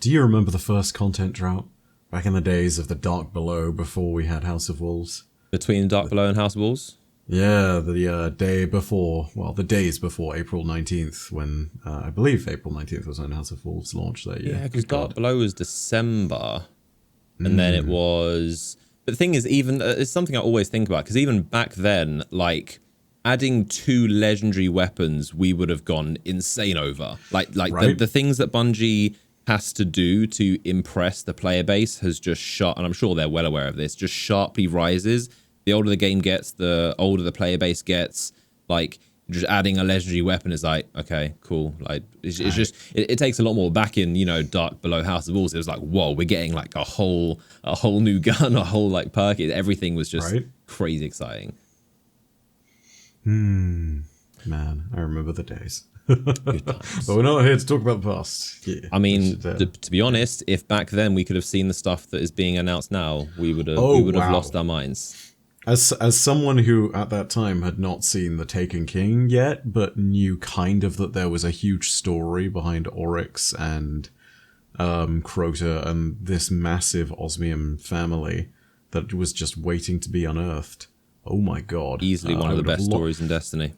do you remember the first content drought? Back in the days of the Dark Below, before we had House of Wolves. Between Dark Below and House of Wolves? Yeah, the day before, well, the days before April 19th, when I believe April 19th was when House of Wolves launched that year. Yeah, because Dark Below was December, and then it was... But the thing is, even it's something I always think about, because even back then, like, adding 2 legendary weapons, we would have gone insane over. Like right? the things that Bungie has to do to impress the player base has just shot, and I'm sure they're well aware of this, just sharply rises. The older the game gets, the older the player base gets. Like, just adding a legendary weapon is like, okay, cool. Like, it's just it takes a lot more. Back in, you know, Dark Below House of Wolves, it was like, whoa, we're getting like a whole new gun, a whole like perk. Everything was just crazy exciting. Man, I remember the days. Good times. But we're not here to talk about the past. Yeah, I mean, to be honest, if back then we could have seen the stuff that is being announced now, we would have lost our minds. As someone who at that time had not seen The Taken King yet, but knew kind of that there was a huge story behind Oryx and Crota and this massive Osmium family that was just waiting to be unearthed. Oh my god. Easily one of the best stories in Destiny.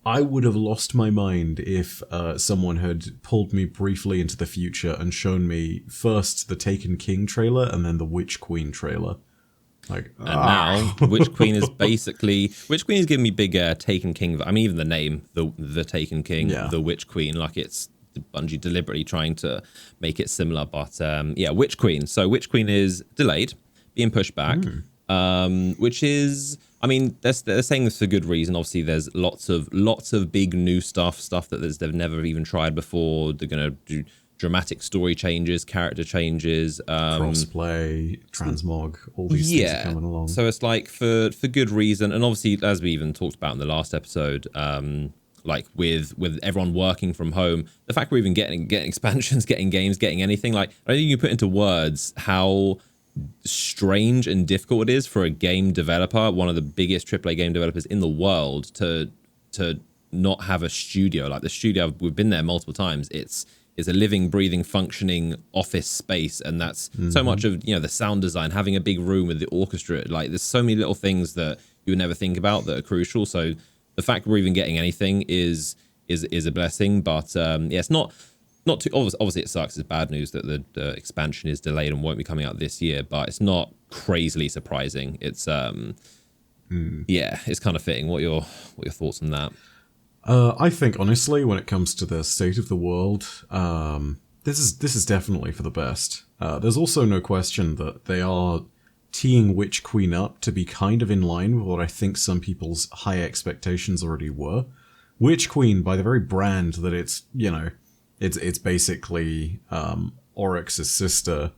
I would have lost my mind if someone had pulled me briefly into the future and shown me first the Taken King trailer and then the Witch Queen trailer. Like, and now Witch Queen is giving me big Taken King. I mean, even the name, the Taken King, the Witch Queen, like it's Bungie deliberately trying to make it similar. But Witch Queen. So Witch Queen is delayed, being pushed back, which is, I mean, they're saying this for good reason. Obviously, there's lots of big new stuff that they've never even tried before. They're gonna do dramatic story changes, character changes, crossplay, transmog, all these things are coming along. So it's like for good reason, and obviously, as we even talked about in the last episode, like with everyone working from home, the fact we're even getting expansions, getting games, getting anything, like I don't think you can put into words how strange and difficult it is for a game developer, one of the biggest AAA game developers in the world, to not have a studio. Like the studio, we've been there multiple times. It's a living, breathing, functioning office space, and that's so much of, you know, the sound design, having a big room with the orchestra. Like there's so many little things that you would never think about that are crucial. So the fact we're even getting anything is a blessing. But it's not too obviously it sucks. It's bad news that the expansion is delayed and won't be coming out this year. But it's not crazily surprising. It's it's kind of fitting. What are your thoughts on that? I think honestly, when it comes to the state of the world, this is definitely for the best. There's also no question that they are teeing Witch Queen up to be kind of in line with what I think some people's high expectations already were. Witch Queen, by the very brand that it's, you know, it's basically Oryx's sister,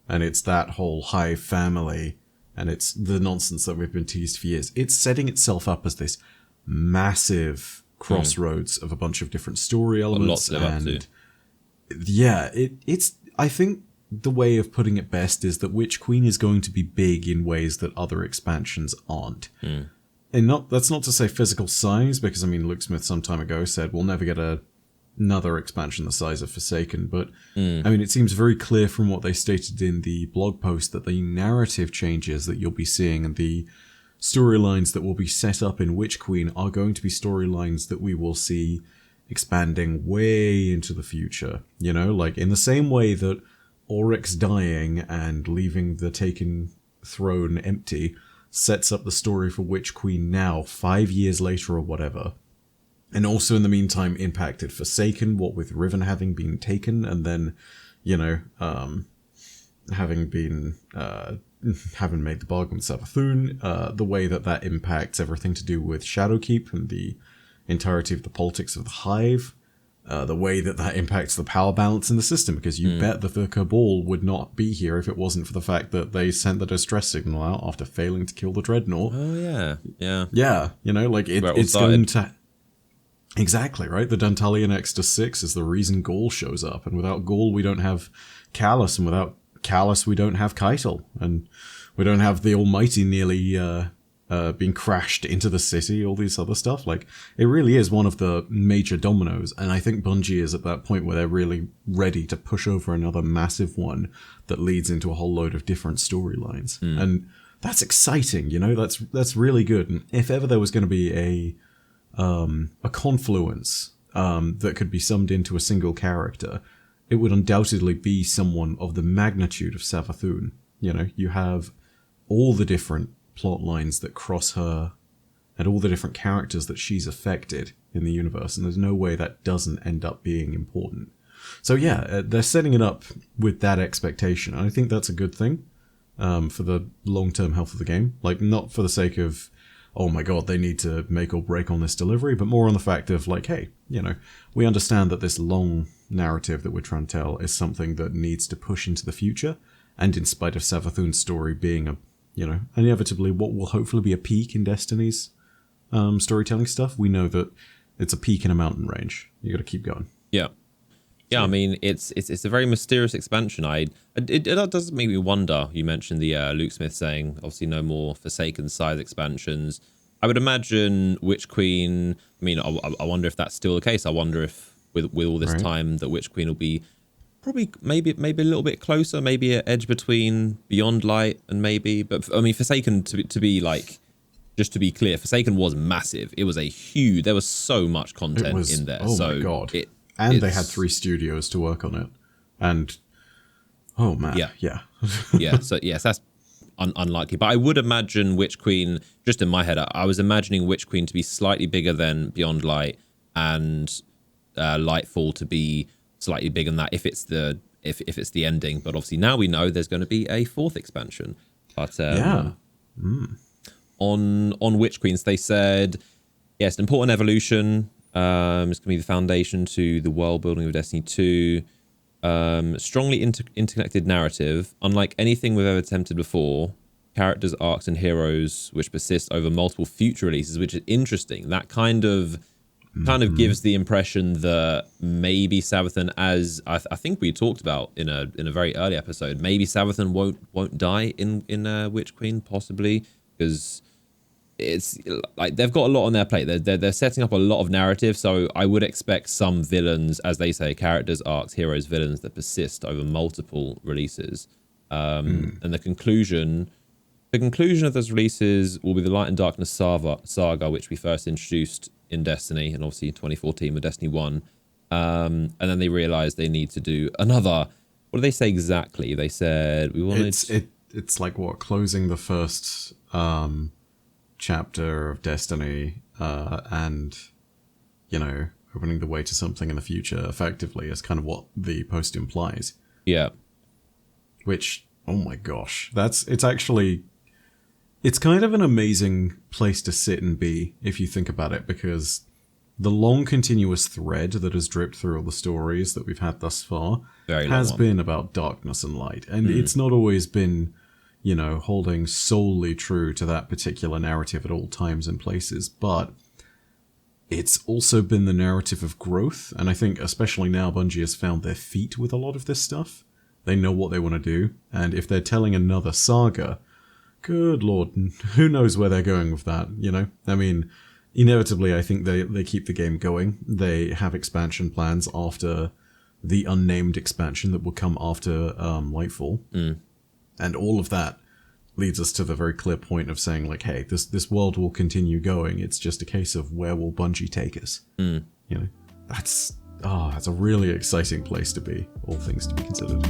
and it's that whole Hive family, and it's the nonsense that we've been teased for years. It's setting itself up as this massive crossroads of a bunch of different story elements, and it's I think the way of putting it best is that Witch Queen is going to be big in ways that other expansions aren't. And that's not to say physical size, because I mean Luke Smith some time ago said we'll never get another expansion the size of Forsaken, but I mean it seems very clear from what they stated in the blog post that the narrative changes that you'll be seeing and the storylines that will be set up in Witch Queen are going to be storylines that we will see expanding way into the future. You know, like in the same way that Oryx dying and leaving the Taken throne empty sets up the story for Witch Queen now, 5 years later or whatever. And also in the meantime impacted Forsaken, what with Riven having been taken and then, you know, having made the bargain with Savathun, the way that impacts everything to do with Shadowkeep and the entirety of the politics of the Hive, the way that impacts the power balance in the system, because you bet that the Cabal would not be here if it wasn't for the fact that they sent the distress signal out after failing to kill the Dreadnought. Oh, yeah. Yeah, you know, like it's going to... Exactly, right? The Dantalian Extra 6 is the reason Gaul shows up, and without Gaul we don't have Callus, and without Callus we don't have Keitel, and we don't have the almighty nearly being crashed into the city, all these other stuff. Like, it really is one of the major dominoes, and I think Bungie is at that point where they're really ready to push over another massive one that leads into a whole load of different storylines. And that's exciting, you know, that's really good. And if ever there was going to be a confluence that could be summed into a single character, it would undoubtedly be someone of the magnitude of Savathun. You know, you have all the different plot lines that cross her and all the different characters that she's affected in the universe, and there's no way that doesn't end up being important. So yeah, they're setting it up with that expectation, and I think that's a good thing for the long-term health of the game. Like, not for the sake of, oh my god, they need to make or break on this delivery, but more on the fact of, like, hey, you know, we understand that this long narrative that we're trying to tell is something that needs to push into the future, and in spite of Savathun's story being a, you know, inevitably what will hopefully be a peak in Destiny's storytelling stuff, we know that it's a peak in a mountain range. You got to keep going. Yeah. Yeah, I mean, it's a very mysterious expansion. It does make me wonder. You mentioned the Luke Smith saying, obviously, no more Forsaken size expansions. I would imagine Witch Queen. I mean, I wonder if that's still the case. I wonder if with all this time that Witch Queen will be probably maybe a little bit closer, maybe an edge between Beyond Light and maybe. But I mean, Forsaken to be like. Just to be clear, Forsaken was massive. It was a huge. There was so much content in there. Oh my god! And they had 3 studios to work on it. And oh man, yeah. Yeah. So yes, that's unlikely. But I would imagine Witch Queen. Just in my head, I was imagining Witch Queen to be slightly bigger than Beyond Light, and Lightfall to be slightly bigger than that if it's the ending. But obviously now we know there's going to be a 4th expansion. But On Witch Queens, they said, yes, an important evolution. It's going to be the foundation to the world building of Destiny 2. Strongly interconnected narrative. Unlike anything we've ever attempted before, characters, arcs, and heroes which persist over multiple future releases, which is interesting. That kind of gives the impression that maybe Savathun, as I think we talked about in a very early episode, maybe Savathun won't die in Witch Queen, possibly, because it's like they've got a lot on their plate. They're setting up a lot of narrative, so I would expect some villains, as they say, characters, arcs, heroes, villains that persist over multiple releases. And the conclusion of those releases will be the Light and Darkness saga, which we first introduced in Destiny, and obviously 2014 with Destiny 1. And then they realized they need to do another. What did they say exactly? They said we wanted. It's like what, closing the first chapter of Destiny and, you know, opening the way to something in the future, effectively, is kind of what the post implies. Yeah. Which, oh my gosh, it's kind of an amazing place to sit and be, if you think about it, because the long continuous thread that has dripped through all the stories that we've had thus far has been about darkness and light. And it's not always been, you know, holding solely true to that particular narrative at all times and places, but it's also been the narrative of growth. And I think especially now Bungie has found their feet with a lot of this stuff. They know what they want to do. And if they're telling another saga, good lord, who knows where they're going with that, you know? I mean, inevitably, I think they keep the game going. They have expansion plans after the unnamed expansion that will come after Lightfall. And all of that leads us to the very clear point of saying, like, hey, this world will continue going. It's just a case of where will Bungie take us? You know, that's a really exciting place to be, all things to be considered.